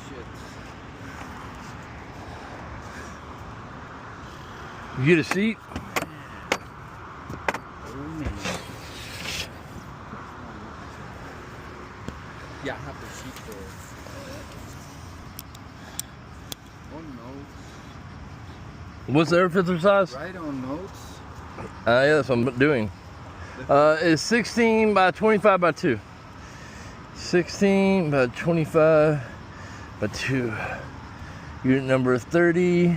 shit. You get a seat? Oh man. Yeah, I have the sheet there. On notes. What's the air filter size? Right on notes. Yeah, that's what I'm doing. It's 16 by 25 by 2. 16 by 25 by 2. Unit number 30.